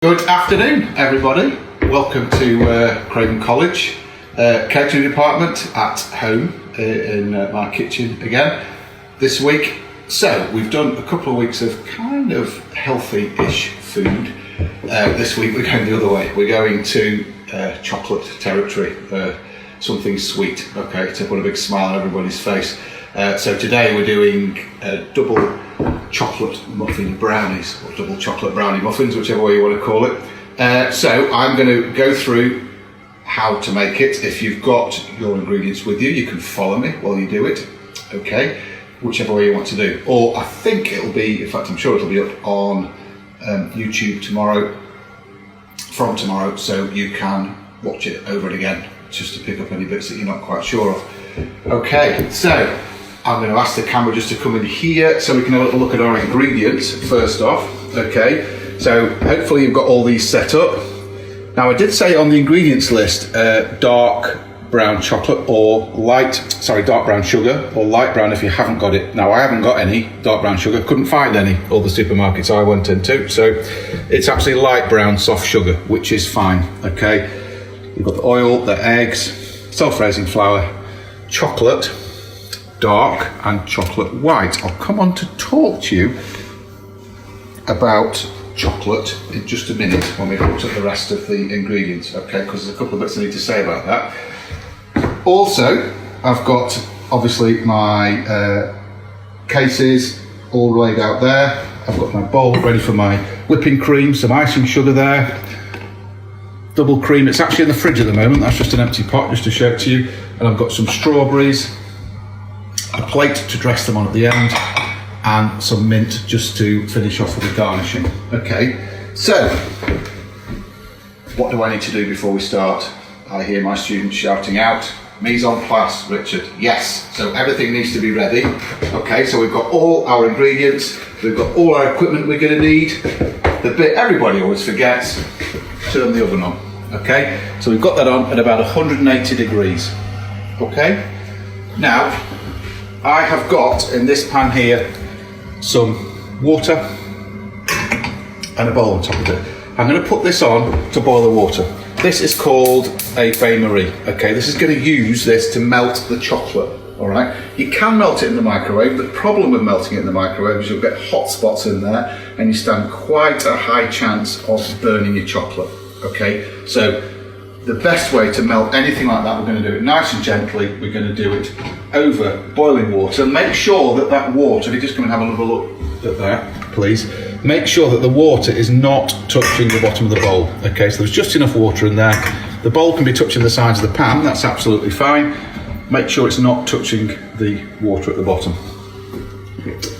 Good afternoon, everybody. Welcome to Craven College catering department at home in my kitchen again this week. So we've done a couple of weeks of kind of healthy-ish food. This week we're going the other way. We're going to chocolate territory, something sweet, okay, to put a big smile on everybody's face. So today we're doing double chocolate muffin brownies, or double chocolate brownie muffins, whichever way you want to call it. So I'm going to go through how to make it. If you've got your ingredients with you, you can follow me while you do it, okay, whichever way you want to do. Or I think it'll be, in fact I'm sure it'll be up on YouTube tomorrow, from tomorrow, so you can watch it over and again just to pick up any bits that you're not quite sure of. Okay, so I'm going to ask the camera just to come in here so we can have a little look at our ingredients first off. Okay, so hopefully you've got all these set up. Now I did say on the ingredients list dark brown chocolate or dark brown sugar or light brown if you haven't got it. Now I haven't got any dark brown sugar, couldn't find any, all the supermarkets I went into, so it's actually light brown soft sugar, which is fine. Okay, you've got the oil, the eggs, self-raising flour, chocolate dark and chocolate white. I'll come on to talk to you about chocolate in just a minute when we've looked at the rest of the ingredients, okay, because there's a couple of bits I need to say about that. Also, I've got obviously my cases all laid out there. I've got my bowl ready for my whipping cream, some icing sugar there, double cream. It's actually in the fridge at the moment, that's just an empty pot just to show it to you. And I've got some strawberries, a plate to dress them on at the end, and some mint just to finish off with the garnishing. Okay, so what do I need to do before we start? I hear my students shouting out, mise en place, Richard. Yes, so everything needs to be ready. Okay, so we've got all our ingredients, we've got all our equipment we're going to need. The bit everybody always forgets, turn the oven on. Okay, so we've got that on at about 180 degrees. Okay, now I have got in this pan here some water and a bowl on top of it. I'm going to put this on to boil the water. This is called a bain-marie. Okay, this is going to use this to melt the chocolate. All right, you can melt it in the microwave. The problem with melting it in the microwave is you'll get hot spots in there and you stand quite a high chance of burning your chocolate. Okay, so the best way to melt anything like that, we're going to do it nice and gently. We're going to do it over boiling water. Make sure that that water, if you just come and have a little look at that, please, make sure that the water is not touching the bottom of the bowl. Okay, so there's just enough water in there. The bowl can be touching the sides of the pan, that's absolutely fine. Make sure it's not touching the water at the bottom.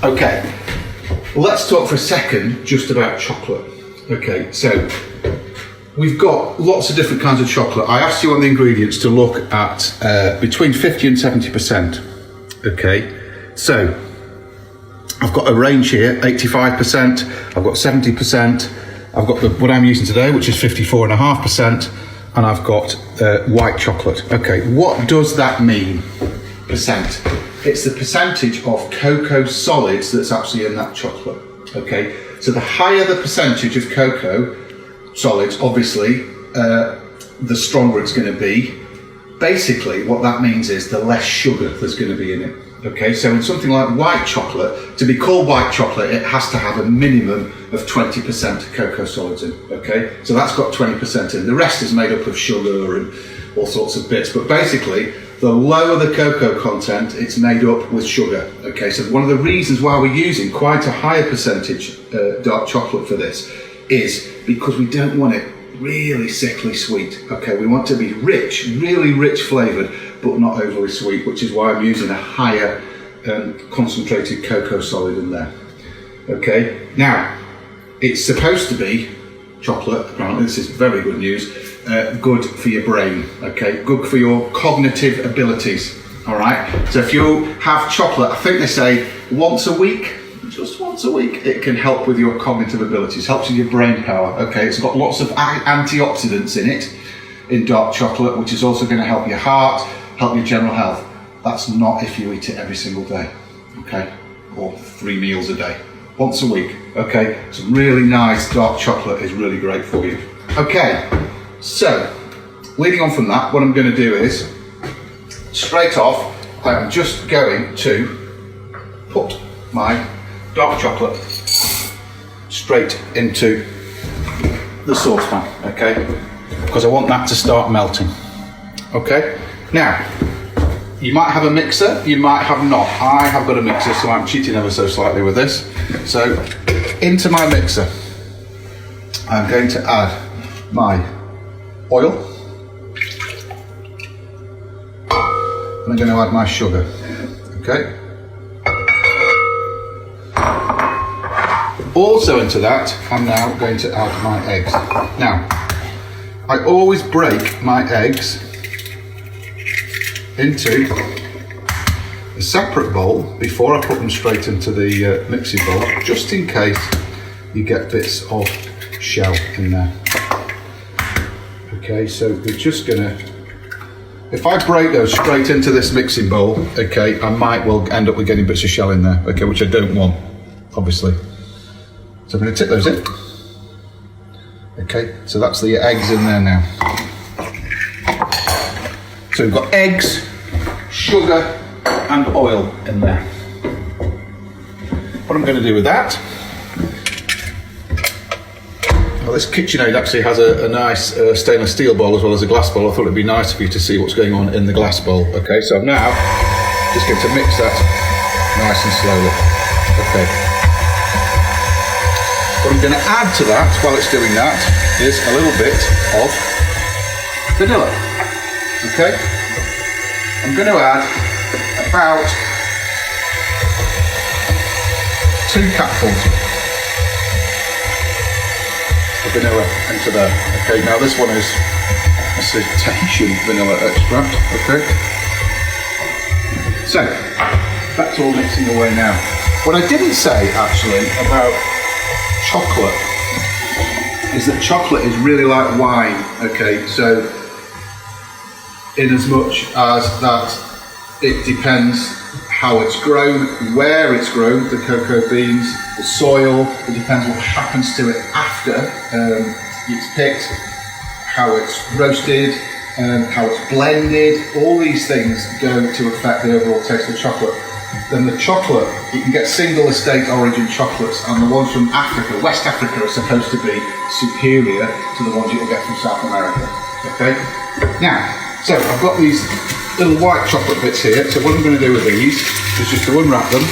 Okay, let's talk for a second just about chocolate. Okay, so we've got lots of different kinds of chocolate. I asked you on the ingredients to look at between 50 and 70%. Okay, so I've got a range here, 85%, I've got 70%, I've got what I'm using today, which is 54.5%, and I've got white chocolate. Okay, what does that mean, percent? It's the percentage of cocoa solids that's actually in that chocolate. Okay, so the higher the percentage of cocoa solids, obviously, the stronger it's going to be. Basically, what that means is the less sugar there's going to be in it. Okay, so in something like white chocolate, to be called white chocolate, it has to have a minimum of 20% cocoa solids in. Okay, so that's got 20% in. The rest is made up of sugar and all sorts of bits. But basically, the lower the cocoa content, it's made up with sugar. Okay, so one of the reasons why we're using quite a higher percentage dark chocolate for this is because we don't want it really sickly sweet. Okay, we want to be rich, really rich flavoured, but not overly sweet, which is why I'm using a higher concentrated cocoa solid in there. Okay, now it's supposed to be chocolate, apparently this is very good news, good for your brain, okay, good for your cognitive abilities. All right, so if you have chocolate, I think they say once a week, just once a week, it can help with your cognitive abilities, helps with your brain power. Okay, it's got lots of antioxidants in it, in dark chocolate, which is also going to help your heart, help your general health. That's not if you eat it every single day, okay, or 3 meals a day. Once a week, Okay, some really nice dark chocolate is really great for you. Okay, so leading on from that, what I'm going to do is, straight off, I'm just going to put my dark chocolate straight into the saucepan, okay? Because I want that to start melting. Okay, now, you might have a mixer, you might have not. I have got a mixer, so I'm cheating ever so slightly with this. So, into my mixer, I'm going to add my oil, and I'm going to add my sugar, okay? Also into that, I'm now going to add my eggs. Now, I always break my eggs into a separate bowl before I put them straight into the mixing bowl, just in case you get bits of shell in there. Okay, so we're just gonna, if I break those straight into this mixing bowl, okay, I might well end up with getting bits of shell in there, okay, which I don't want, obviously. So I'm gonna tip those in. Okay, so that's the eggs in there now. So we've got eggs, sugar and oil in there. What I'm going to do with that, well, this KitchenAid actually has a nice stainless steel bowl as well as a glass bowl. I thought it'd be nice for you to see what's going on in the glass bowl. Okay, so I'm now just going to mix that nice and slowly. Okay. What I'm going to add to that while it's doing that is a little bit of vanilla. Okay? I'm going to add about 2 capfuls of vanilla into there. Okay, now this one is Tahitian vanilla extract. Okay? So, that's all mixing away now. What I didn't say actually about chocolate is that chocolate is really like wine. Okay, so in as much as that it depends how it's grown, where it's grown, the cocoa beans, the soil, it depends what happens to it after it's picked, how it's roasted, how it's blended, all these things go to affect the overall taste of chocolate. Then the chocolate, you can get single estate origin chocolates, and the ones from Africa, West Africa, are supposed to be superior to the ones you'll get from South America. Okay? Now, so I've got these little white chocolate bits here, so what I'm going to do with these is just to unwrap them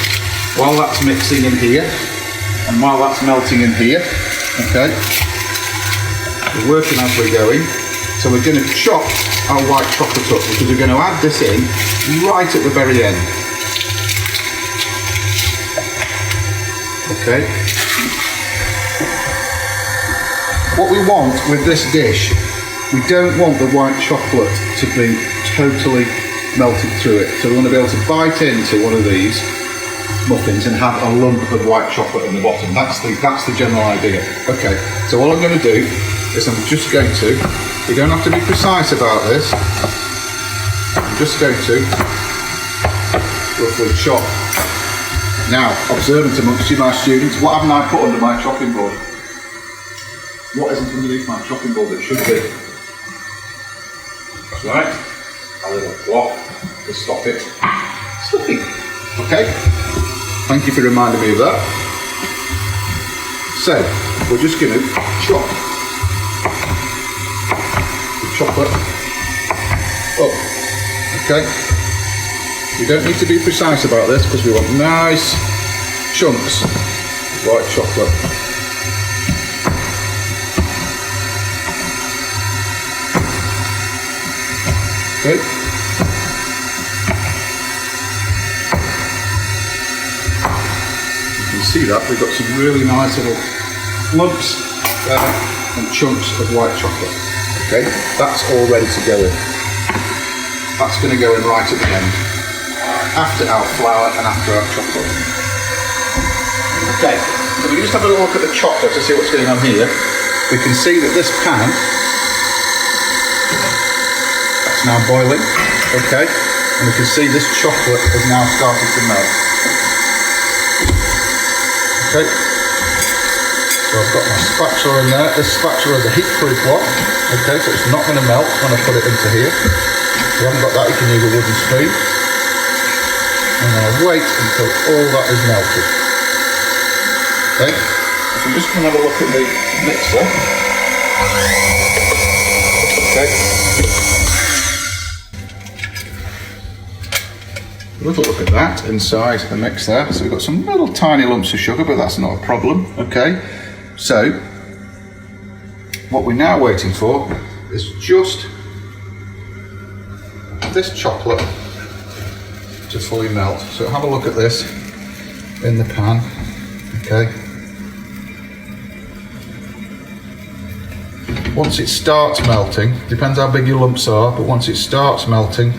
while that's mixing in here, and while that's melting in here. Okay? We're working as we're going. So we're going to chop our white chocolate up, because we're going to add this in right at the very end. Okay. What we want with this dish, we don't want the white chocolate to be totally melted through it. So we want to be able to bite into one of these muffins and have a lump of white chocolate in the bottom. That's the general idea. Okay. So all I'm going to do is I'm just going to, you don't have to be precise about this, I'm just going to roughly chop. Now, observant amongst you, my students, what haven't I put under my chopping board? What isn't underneath my chopping board that should be? That's right, a little block to stop it slipping. Okay, thank you for reminding me of that. So, we're just going to chop the chocolate up. Okay. We don't need to be precise about this because we want nice chunks of white chocolate. Okay. You can see that we've got some really nice little lumps there and chunks of white chocolate. Okay, that's all ready to go in. That's going to go in right at the end, after our flour and after our chocolate. Okay, so we can just have a look at the chocolate to see what's going on here. We can see that this pan, that's now boiling, okay, and we can see this chocolate has now started to melt. Okay, So I've got my spatula in there. This spatula is a heat-proof one. Okay, so it's not going to melt when I put it into here. If you haven't got that, you can use a wooden spoon. And I'll wait until all that is melted. Okay, so I'm just going to have a look at the mixer. Okay. A little look at that inside the mix there. So we've got some little tiny lumps of sugar, but that's not a problem. Okay, so what we're now waiting for is just this chocolate to fully melt. So have a look at this in the pan. Okay. Once it starts melting, depends how big your lumps are, but once it starts melting,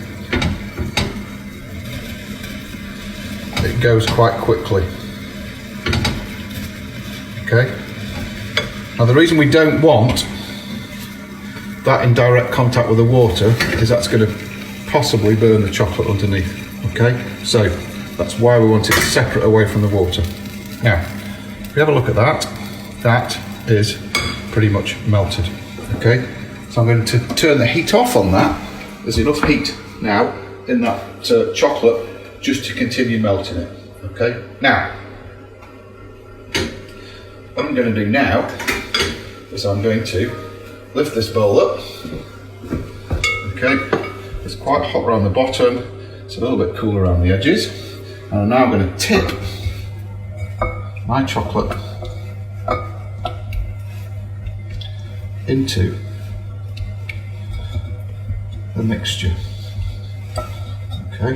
it goes quite quickly. Okay. Now the reason we don't want that in direct contact with the water is that's going to possibly burn the chocolate underneath. Okay, so that's why we want it separate away from the water. Now, if we have a look at that, that is pretty much melted. Okay, so I'm going to turn the heat off on that. There's enough heat now in that chocolate just to continue melting it. Okay, now what I'm going to do now is I'm going to lift this bowl up. Okay, it's quite hot around the bottom, it's a little bit cool around the edges, and I'm now going to tip my chocolate into the mixture. Okay,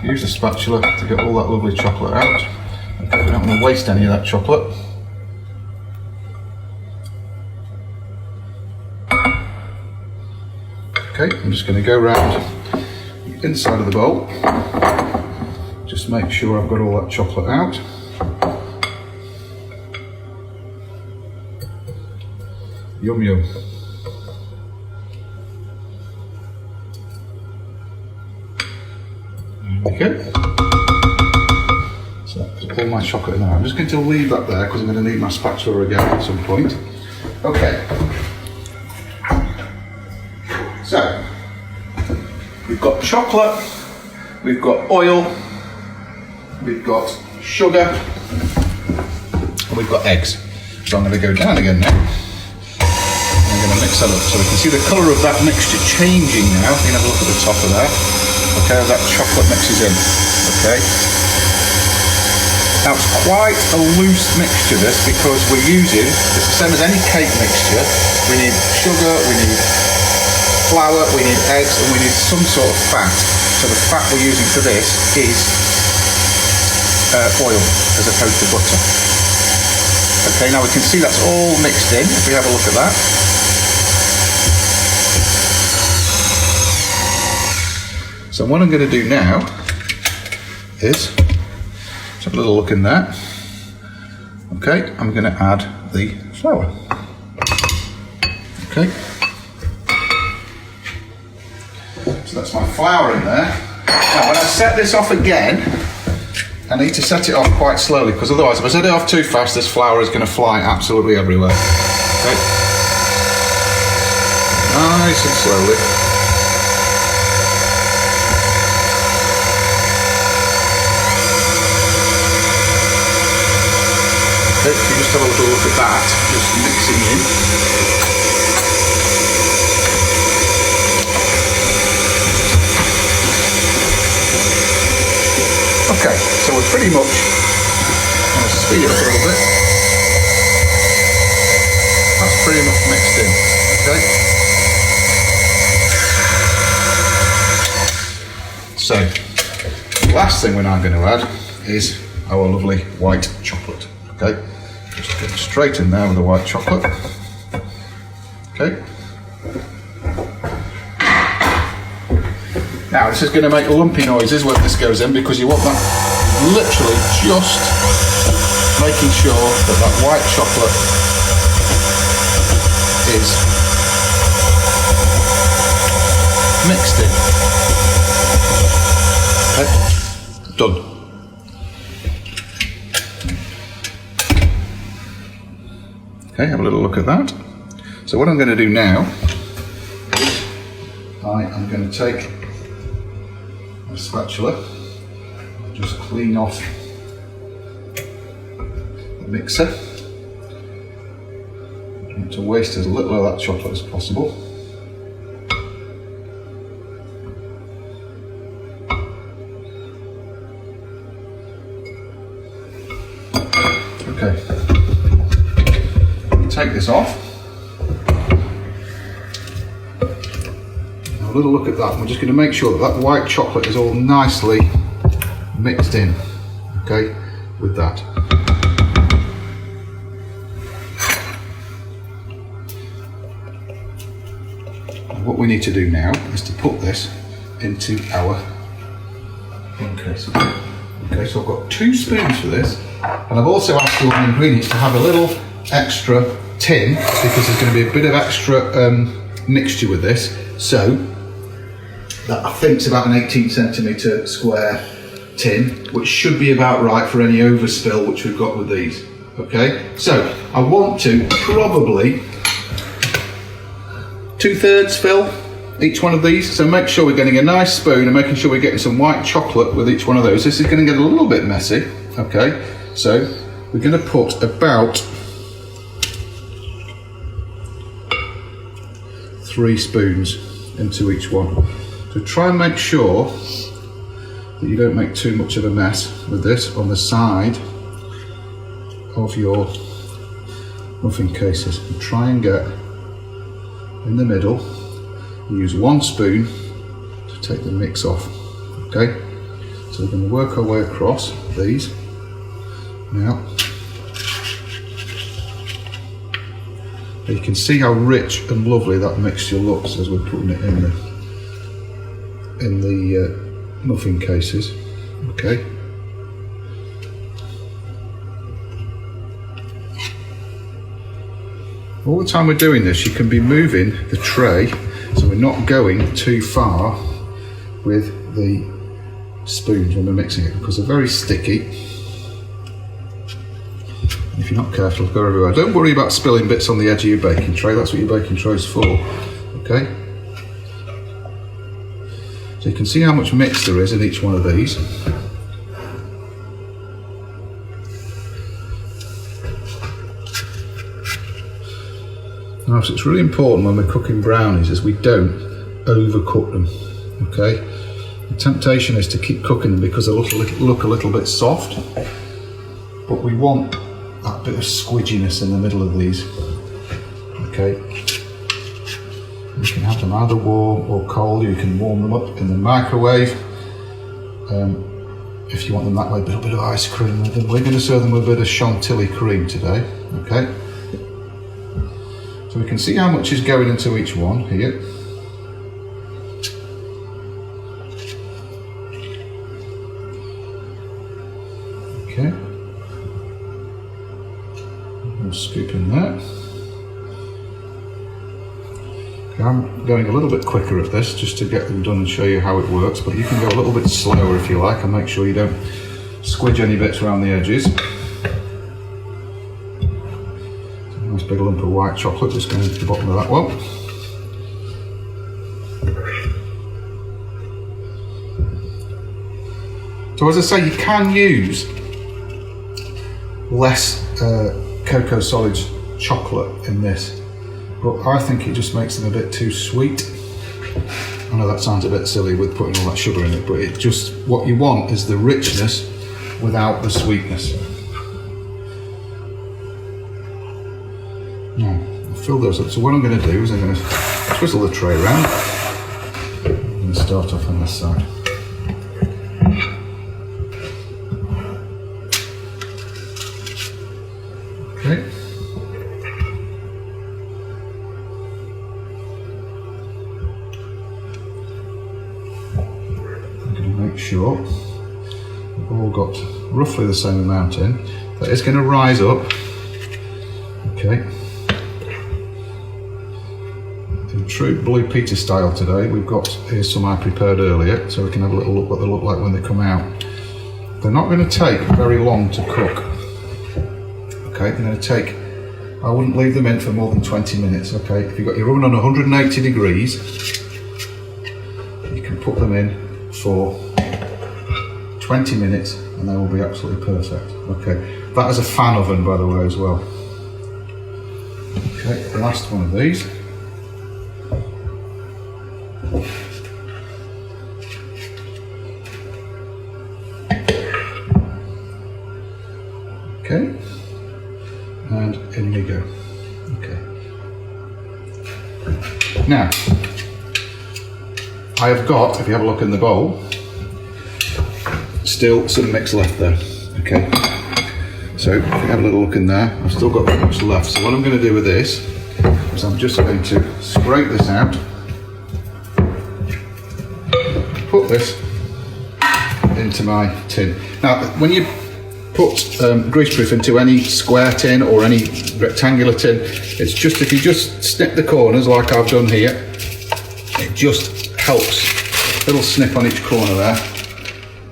use the spatula to get all that lovely chocolate out. Okay, we don't want to waste any of that chocolate. Okay, I'm just going to go around the inside of the bowl, just make sure I've got all that chocolate out. Yum yum. There we go. So that's all my chocolate in there. I'm just going to leave that there because I'm going to need my spatula again at some point. Okay. So, we've got chocolate, we've got oil, we've got sugar, and we've got eggs. So I'm going to go down again now. I'm going to mix that up so we can see the colour of that mixture changing now. You can have a look at the top of that. Okay, as that chocolate mixes in. Okay. Now it's quite a loose mixture this because we're using, it's the same as any cake mixture. We need sugar, we need flour, we need eggs, and we need some sort of fat. So the fat we're using for this is oil as opposed to butter. Okay, now we can see that's all mixed in if we have a look at that. So what I'm going to do now is let's have a little look in there. Okay, I'm going to add the flour. Okay. So that's my flour in there. Now when I set this off again, I need to set it off quite slowly because otherwise if I set it off too fast, this flour is going to fly absolutely everywhere. Okay. Nice and slowly. Okay, so you just have a little look at that, just mixing in. Okay, so we're pretty much going to speed it up a little bit. That's pretty much mixed in, okay? So, the last thing we're now going to add is our lovely white chocolate, okay? Just get straight in there with the white chocolate, okay? Now this is going to make lumpy noises when this goes in because you want that literally just making sure that that white chocolate is mixed in. Okay, done. Okay, have a little look at that. So what I'm going to do now is I am going to take my spatula and just clean off the mixer. I want to waste as little of that chocolate as possible. Okay, take this off. Have a little look at that. We're just going to make sure that that white chocolate is all nicely mixed in, okay, with that. And what we need to do now is to put this into our case. Okay, so I've got 2 spoons for this. And I've also asked all the ingredients to have a little extra tin because there's going to be a bit of extra mixture with this. So that I think is about an 18cm square tin, which should be about right for any overspill which we've got with these. Okay, so I want to probably 2/3 fill each one of these. So make sure we're getting a nice spoon and making sure we're getting some white chocolate with each one of those. This is going to get a little bit messy. Okay, so we're going to put about 3 spoons into each one. So try and make sure that you don't make too much of a mess with this on the side of your muffin cases. And try and get in the middle. Use 1 spoon to take the mix off. Okay, so we're going to work our way across these. Now, you can see how rich and lovely that mixture looks as we're putting it in the muffin cases. Okay. All the time we're doing this, you can be moving the tray so we're not going too far with the spoons when we're mixing it because they're very sticky. If you're not careful, it'll go everywhere. Don't worry about spilling bits on the edge of your baking tray. That's what your baking tray is for. Okay. So you can see how much mix there is in each one of these. Now, so it's really important when we're cooking brownies is we don't overcook them. Okay. The temptation is to keep cooking them because they look a little bit soft, but we want that bit of squidginess in the middle of these. Okay, you can have them either warm or cold. You can warm them up in the microwave if you want them that way. A little bit of ice cream with them. We're going to serve them with a bit of chantilly cream today. Okay, so we can see how much is going into each one here. Okay. Scoop in there. Okay, I'm going a little bit quicker at this just to get them done and show you how it works, but you can go a little bit slower if you like and make sure you don't squidge any bits around the edges. A nice big lump of white chocolate just going into the bottom of that one. So as I say, you can use less cocoa solids chocolate in this, but I think it just makes them a bit too sweet. I know that sounds a bit silly with putting all that sugar in it, but it just, what you want is the richness without the sweetness. Now, I'll fill those up. So what I'm going to do is I'm going to twizzle the tray around. I'm going to start off on this side. Okay. I'm going to make sure we've all got roughly the same amount in. That is going to rise up. Okay. In true Blue Peter style today, we've got, here's some I prepared earlier, so we can have a little look what they look like when they come out. They're not going to take very long to cook. Okay, they're going to take I wouldn't leave them in for more than 20 minutes, okay? If you've got your oven on 180 degrees, you can put them in for 20 minutes and they will be absolutely perfect, okay? That is a fan oven, by the way, as well. Okay, the last one of these. Okay, and in we go. Okay. Now, I have got, if you have a look in the bowl, still some mix left there. Okay. So if you have a little look in there, I've still got that much left. So what I'm going to do with this is I'm just going to scrape this out, put this into my tin. Now, when you put greaseproof into any square tin or any rectangular tin, it's just, if you just snip the corners like I've done here, it just helps. A little snip on each corner there.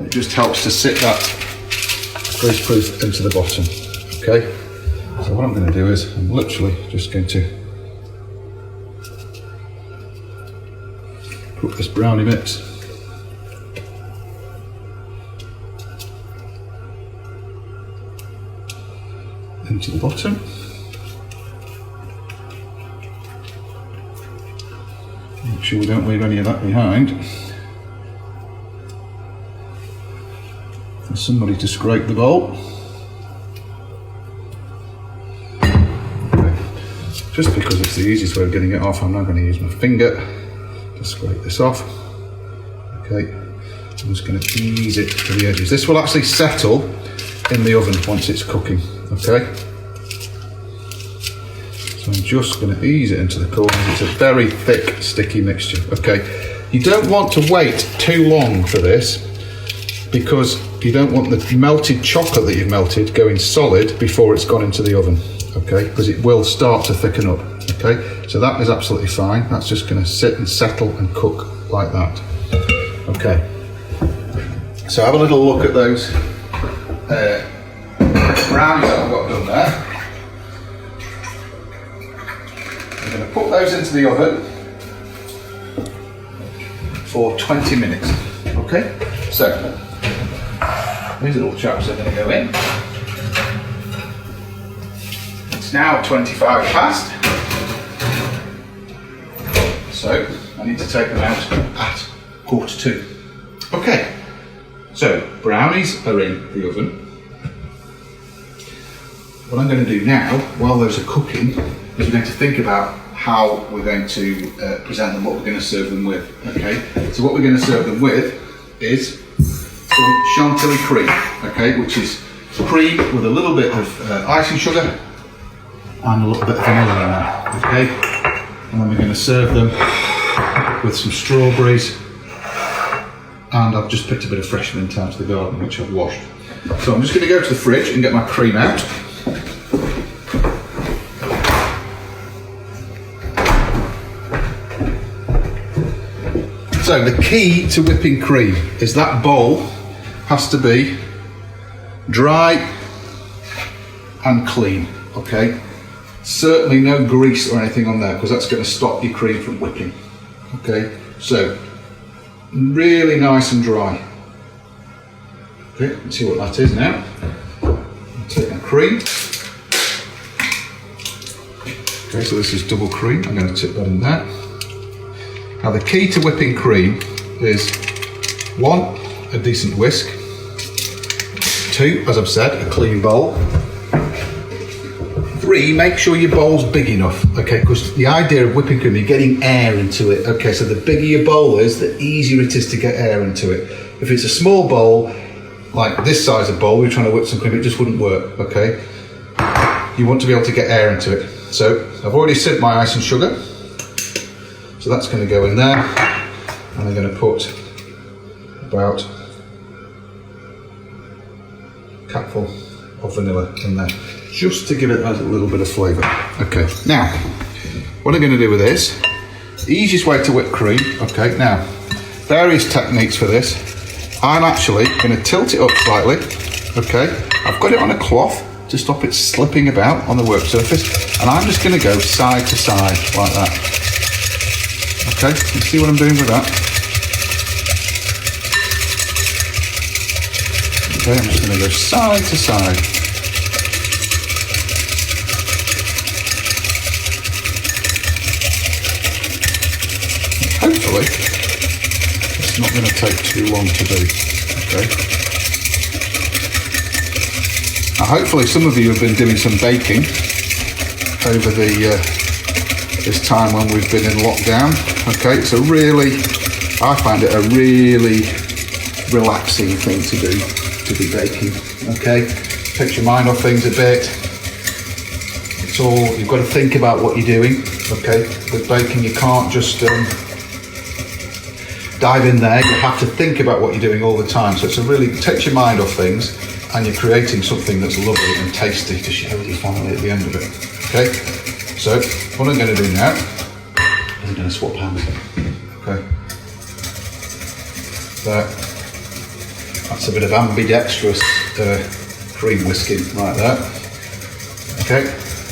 It just helps to sit that greaseproof into the bottom. Okay, so what I'm going to do is I'm literally just going to put this brownie mix into the bottom. Make sure we don't leave any of that behind. For somebody to scrape the bowl. Okay. Just because it's the easiest way of getting it off, I'm now going to use my finger to scrape this off. Okay, I'm just going to ease it to the edges. This will actually settle in the oven once it's cooking. Okay, so I'm just going to ease it into the corners. It's a very thick, sticky mixture. Okay, you don't want to wait too long for this because you don't want the melted chocolate that you've melted going solid before it's gone into the oven. Okay, because it will start to thicken up. Okay, so that is absolutely fine. That's just going to sit and settle and cook like that. Okay, so have a little look at those brownies that I've got done there. I'm going to put those into the oven for 20 minutes. Okay, so these little chaps are going to go in. It's now 25 past, so I need to take them out at 1:45. Okay, so brownies are in the oven. What I'm going to do now, while those are cooking, is we're going to think about how we're going to present them, what we're going to serve them with. Okay, so what we're going to serve them with is some chantilly cream, okay, which is cream with a little bit of icing sugar and a little bit of vanilla in there. Okay, and then we're going to serve them with some strawberries, and I've just picked a bit of fresh mint out of the garden, which I've washed. So I'm just going to go to the fridge and get my cream out. So the key to whipping cream is that bowl has to be dry and clean, okay? Certainly no grease or anything on there because that's going to stop your cream from whipping, okay? So really nice and dry. Okay, let's see what that is now. I'll take my cream. Okay, so this is double cream. I'm going to tip that in there. Now the key to whipping cream is 1, a decent whisk, 2, as I've said, a clean bowl, 3, make sure your bowl's big enough, okay, because the idea of whipping cream, you're getting air into it, okay, so the bigger your bowl is, the easier it is to get air into it. If it's a small bowl, like this size of bowl, we're trying to whip some cream, it just wouldn't work, okay. You want to be able to get air into it. So I've already sipped my icing sugar. So that's going to go in there, and I'm going to put about a cupful of vanilla in there, just to give it a little bit of flavour. Okay, now, what I'm going to do with this, the easiest way to whip cream, okay, now, various techniques for this. I'm actually going to tilt it up slightly, okay, I've got it on a cloth, to stop it slipping about on the work surface. And I'm just going to go side to side like that. Okay, you see what I'm doing with that? Okay, I'm just going to go side to side. Hopefully, it's not going to take too long to do. Okay. Now, hopefully, some of you have been doing some baking over this time when we've been in lockdown. Okay, it's I find it a really relaxing thing to do, to be baking. Okay, takes your mind off things a bit. It's all, you've got to think about what you're doing. Okay, with baking, you can't just dive in there. You have to think about what you're doing all the time. So it takes your mind off things, and you're creating something that's lovely and tasty to share with your family at the end of it. Okay, so what I'm going to do now is I'm going to swap hands. Okay, that's a bit of ambidextrous cream whisking right there. Okay,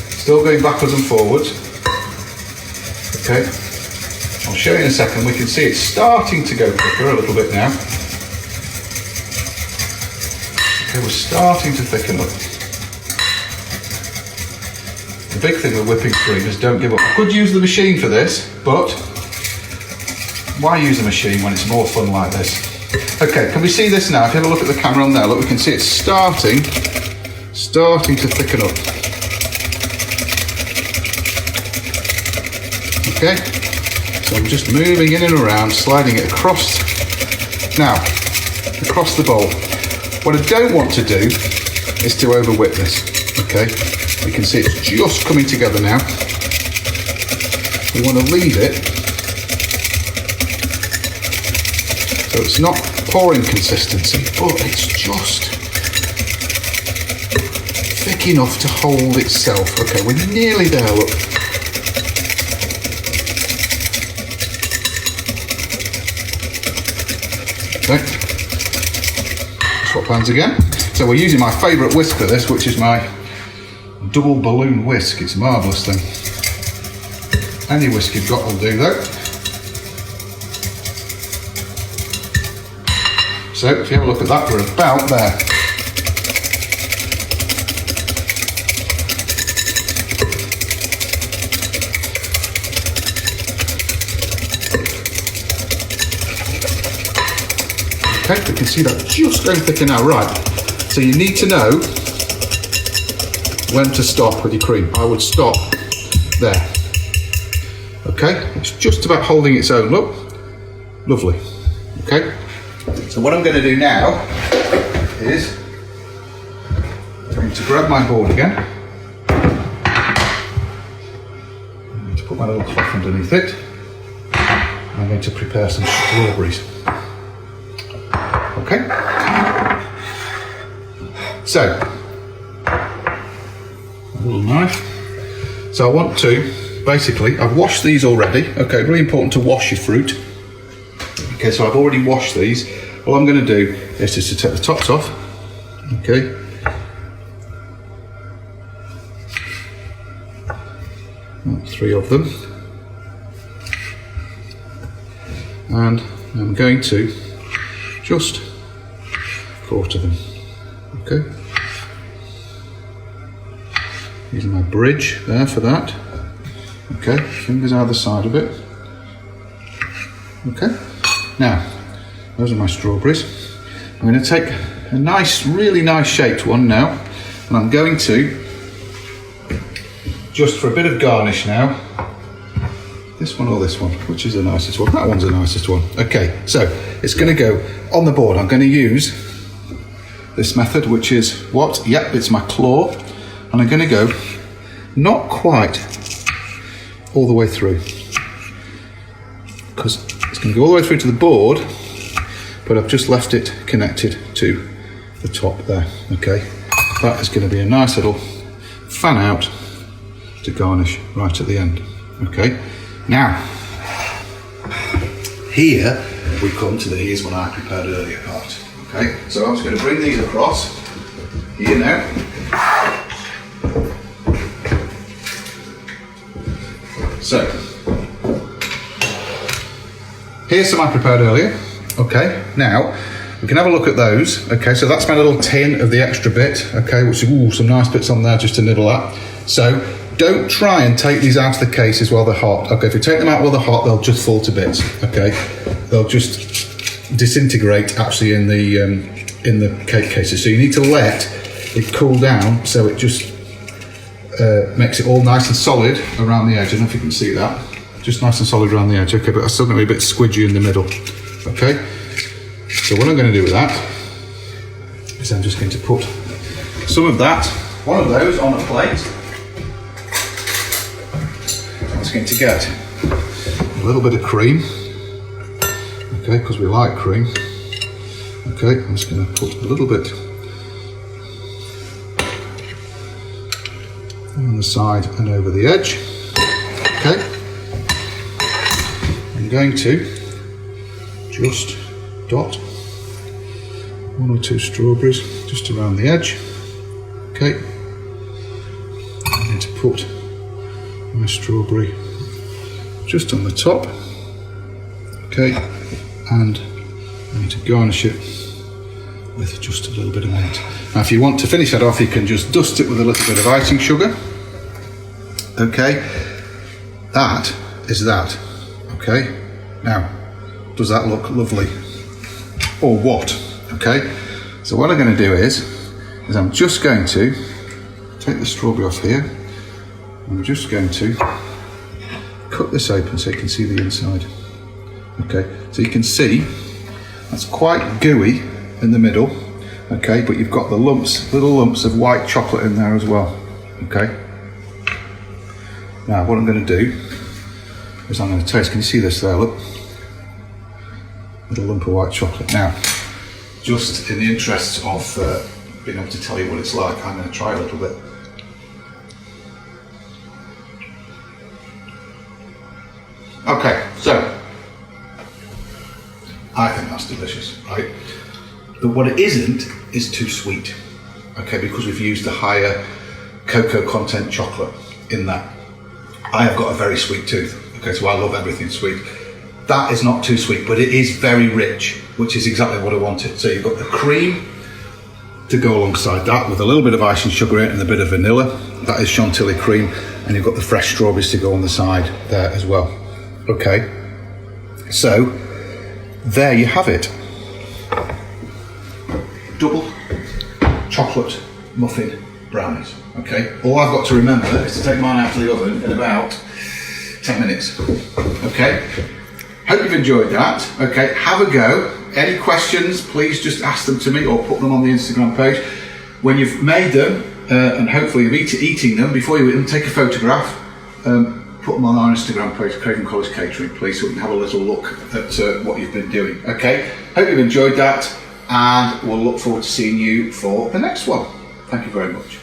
still going backwards and forwards. Okay, I'll show you in a second. We can see it's starting to go quicker a little bit now. Okay, we're starting to thicken up. The big thing with whipping cream is don't give up. I could use the machine for this, but why use the machine when it's more fun like this? Okay, can we see this now? If you have a look at the camera on there, look, we can see it's starting to thicken up. Okay, so I'm just moving in and around, sliding it across the bowl. What I don't want to do is to over whip this. Okay, you can see it's just coming together now. We want to leave it so it's not pouring consistency, but it's just thick enough to hold itself. Okay, we're nearly there, look. Okay, swap hands again. So we're using my favourite whisk for this, which is my double balloon whisk. It's a marvellous thing. Any whisk you've got will do though. So if you have a look at that, we're about there. Okay, we can see that just going thicker now, right. So you need to know when to stop with your cream. I would stop there. Okay, it's just about holding its own, look. Lovely, okay. So what I'm going to do now is I'm going to grab my board again. I'm going to put my little cloth underneath it. I'm going to prepare some strawberries. Okay. So, a little knife. So I want to, basically, I've washed these already. Okay, really important to wash your fruit. Okay, so I've already washed these. All I'm going to do is just to take the tops off. Okay. That's 3 of them. And I'm going to just quarter them. Okay. Using my bridge there for that. Okay, fingers either side of it. Okay. Now, those are my strawberries. I'm going to take a nice, really nice shaped one now, and I'm going to, just for a bit of garnish now, this one or this one, which is the nicest one? That one's the nicest one. Okay, so it's going to go on the board. I'm going to use this method, which is what? Yep, it's my claw, and I'm going to go not quite all the way through, because it's going to go all the way through to the board, but I've just left it connected to the top there. Okay, that is going to be a nice little fan out to garnish right at the end. Okay, now here we come to the here's what I prepared earlier part. Okay, so I'm just going to bring these across here now. So, here's some I prepared earlier. Okay, now we can have a look at those. Okay, so that's my little tin of the extra bit. Okay, which is some nice bits on there just to nibble at. So don't try and take these out of the cases while they're hot. Okay, if you take them out while they're hot, they'll just fall to bits. Okay, they'll just disintegrate actually in the cake cases. So you need to let it cool down so it just makes it all nice and solid around the edge. I don't know if you can see that. Just nice and solid around the edge. Okay, but that's still going to be a bit squidgy in the middle. Okay, so what I'm going to do with that is I'm just going to put some of that, one of those, on a plate. I'm just going to get a little bit of cream, okay, because we like cream. Okay, I'm just going to put a little bit on the side and over the edge. Okay, I'm going to just dot 1 or 2 strawberries just around the edge. Okay, I'm going to put my strawberry just on the top. Okay, and I'm going to garnish it with just a little bit of mint. Now if you want to finish that off, you can just dust it with a little bit of icing sugar. Okay, that is that. Okay, now does that look lovely or what? Okay, so what I'm going to do is I'm just going to take the strawberry off here. I'm just going to cut this open so you can see the inside. Okay, so you can see that's quite gooey in the middle. Okay, but you've got the lumps, little lumps of white chocolate in there as well. Okay, now what I'm going to do is I'm going to taste. Can you see this there? Look, little lump of white chocolate. Now, just in the interest of being able to tell you what it's like, I'm going to try a little bit. Okay, so I think that's delicious, right? But what it isn't is too sweet, okay, because we've used a higher cocoa content chocolate in that. I have got a very sweet tooth, okay, so I love everything sweet. That is not too sweet, but it is very rich, which is exactly what I wanted. So you've got the cream to go alongside that with a little bit of icing sugar in it and a bit of vanilla. That is Chantilly cream, and you've got the fresh strawberries to go on the side there as well. Okay, so there you have it. Double chocolate muffin brownies. Okay, all I've got to remember is to take mine out of the oven in about 10 minutes. Okay, hope you've enjoyed that. Okay, have a go. Any questions, please just ask them to me or put them on the Instagram page. When you've made them, and hopefully you've eating them, before you eat them, take a photograph. Put them on our Instagram page, Craven College Catering, please, so we can have a little look at what you've been doing. Okay, hope you've enjoyed that, and we'll look forward to seeing you for the next one. Thank you very much.